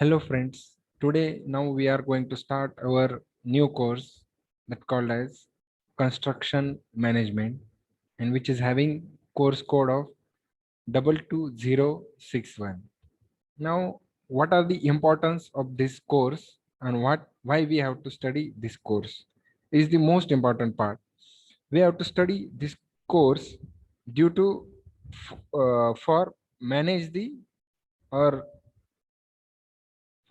Hello friends, today now we are going to start our new course that called as Construction Management and which is having course code of 22061. Now what are the importance of this course and why we have to study this course is the most important part. We have to study this course due to for manage the or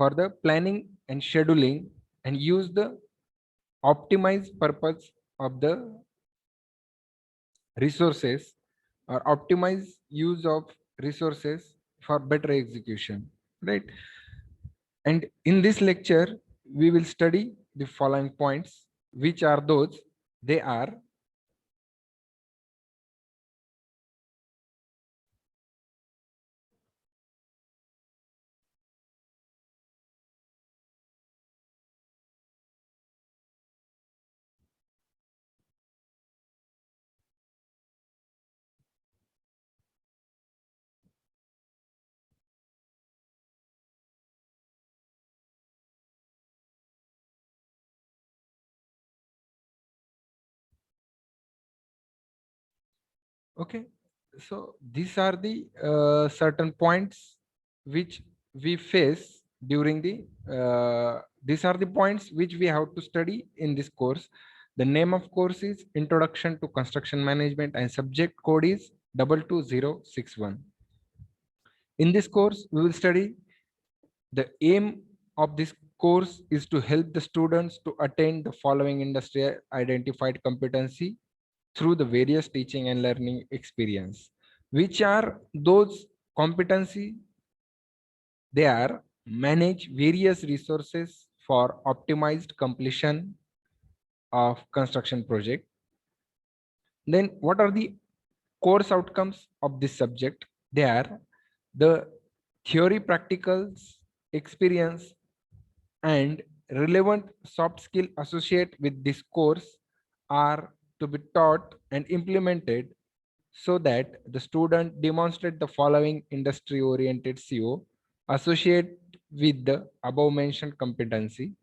for the planning and scheduling and use the optimized purpose of the resources or optimize use of resources for better execution, right? And in this lecture we will study the following points, which are those. They are: okay, so these are the certain points which we face during the these are the points which we have to study in this course. The name of course is Introduction to Construction Management and subject code is 22061. In this course we will study the aim of this course is to help the students to attain the following industry identified competency through the various teaching and learning experience. Which are those competency? They are: manage various resources for optimized completion of construction project. Then what are the course outcomes of this subject? They are the theory practicals, experience, and relevant soft skill associated with this course are to be taught and implemented so that the student demonstrate the following industry oriented CO associated with the above mentioned competency.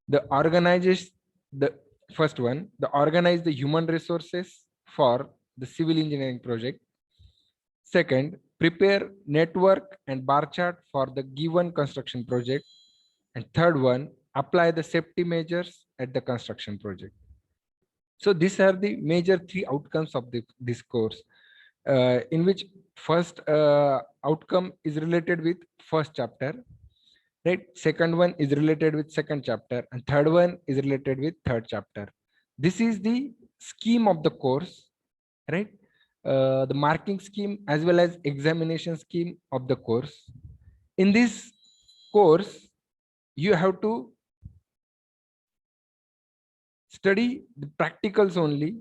The organizes the first one, the organize the human resources for the civil engineering project. Second, prepare network and bar chart for the given construction project. And third one, apply the safety measures at the construction project. So these are the major three outcomes of this course, in which first outcome is related with first chapter, right? Second one is related with second chapter, and third one is related with third chapter. This is the scheme of the course, right? The marking scheme as well as examination scheme of the course. In this course, you have to study the practicals only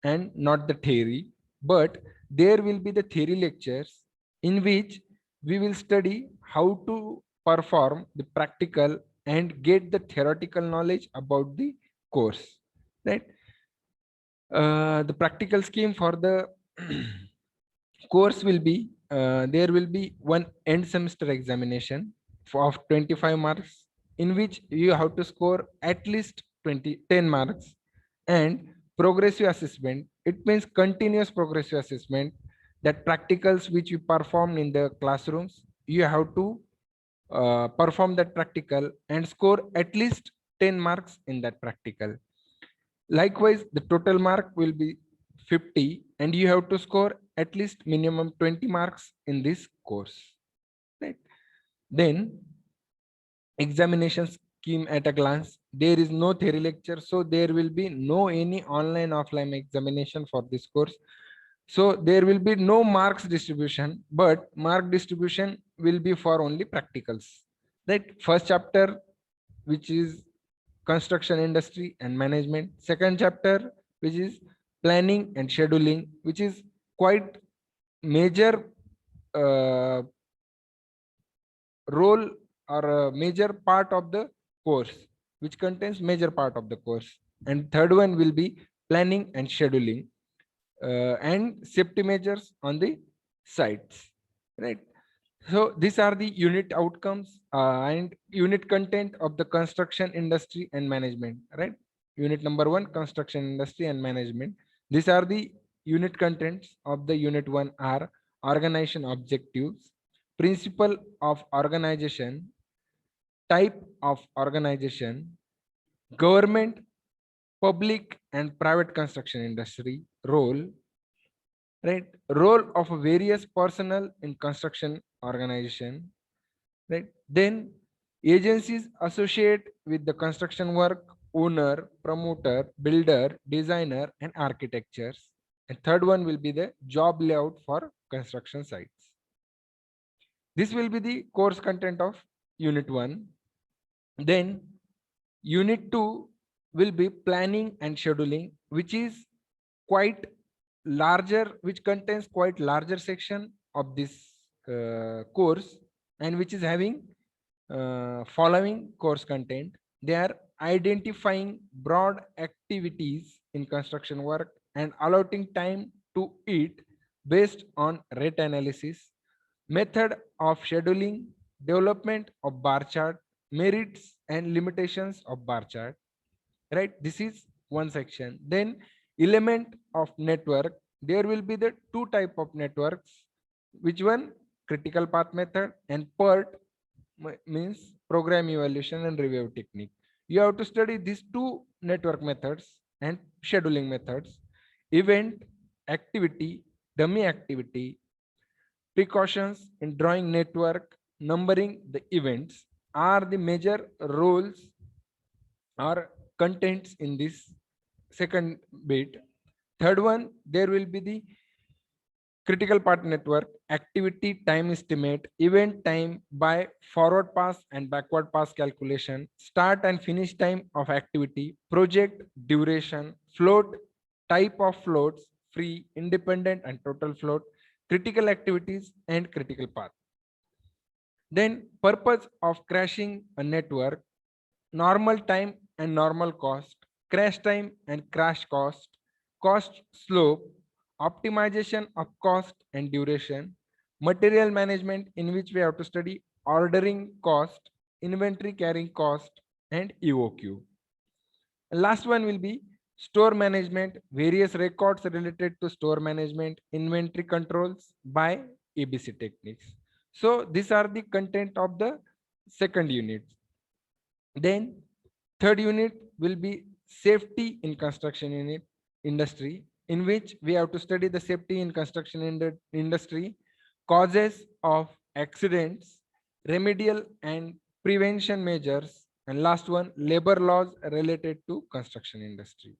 and not the theory, but there will be the theory lectures in which we will study how to perform the practical and get the theoretical knowledge about the course, right? The practical scheme for the course will be there will be one end semester examination of 25 marks in which you have to score at least 10 marks, and progressive assessment, it means continuous progressive assessment, that practicals which you perform in the classrooms you have to perform that practical and score at least 10 marks in that practical. Likewise, the total mark will be 50 and you have to score at least minimum 20 marks in this course, right? Then examination scheme at a glance. There is no theory lecture, so there will be no any online offline examination for this course. So there will be no marks distribution, but mark distribution will be for only practicals. Right? First chapter, which is construction industry and management. Second chapter, which is planning and scheduling, which is quite major role or a major part of the course, which contains major part of the course. And third one will be planning and scheduling and safety measures on the sites, right? So these are the unit outcomes and unit content of the construction industry and management, right? Unit number one, construction industry and management. These are the unit contents of the unit one are organization objectives, principle of organization, type of organization, government, public and private construction industry role, right? Role of various personnel in construction organization, right? Then agencies associate with the construction work, owner, promoter, builder, designer, and architectures. And third one will be the job layout for construction sites. This will be the course content of unit 1. Then unit 2 will be planning and scheduling, which is quite larger, which contains quite larger section of this course, and which is having following course content. They are identifying broad activities in construction work and allotting time to it based on rate analysis, method of scheduling, development of bar chart, merits and limitations of bar chart, right? This is one section. Then element of network, there will be the two type of networks. Which one? Critical path method and PERT, means program evaluation and review technique. You have to study these two network methods and scheduling methods. Event, activity, dummy activity, precautions in drawing network, numbering the events are the major roles or contents in this second bit. Third one, there will be the critical path network, activity time estimate, event time by forward pass and backward pass calculation, start and finish time of activity, project duration, float, type of floats, free, independent and total float, critical activities and critical path. Then purpose of crashing a network, normal time and normal cost, crash time and crash cost, cost slope, optimization of cost and duration, material management, in which we have to study ordering cost, inventory carrying cost, and EOQ. Last one will be store management, various records related to store management, inventory controls by ABC techniques. So these are the content of the second unit. Then third unit will be safety in construction unit industry, in which we have to study the safety in construction industry, causes of accidents, remedial and prevention measures, and last one, labor laws related to construction industry.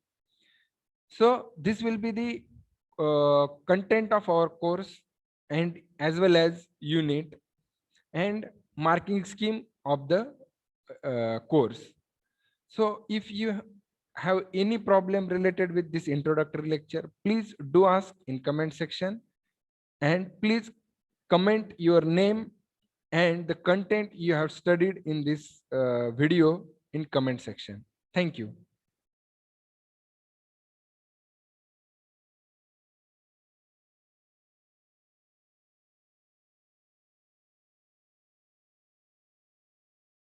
So this will be the content of our course, and as well as unit and marking scheme of the course. So if you have any problem related with this introductory lecture, please do ask in comment section, and please comment your name and the content you have studied in this video in comment section. Thank you.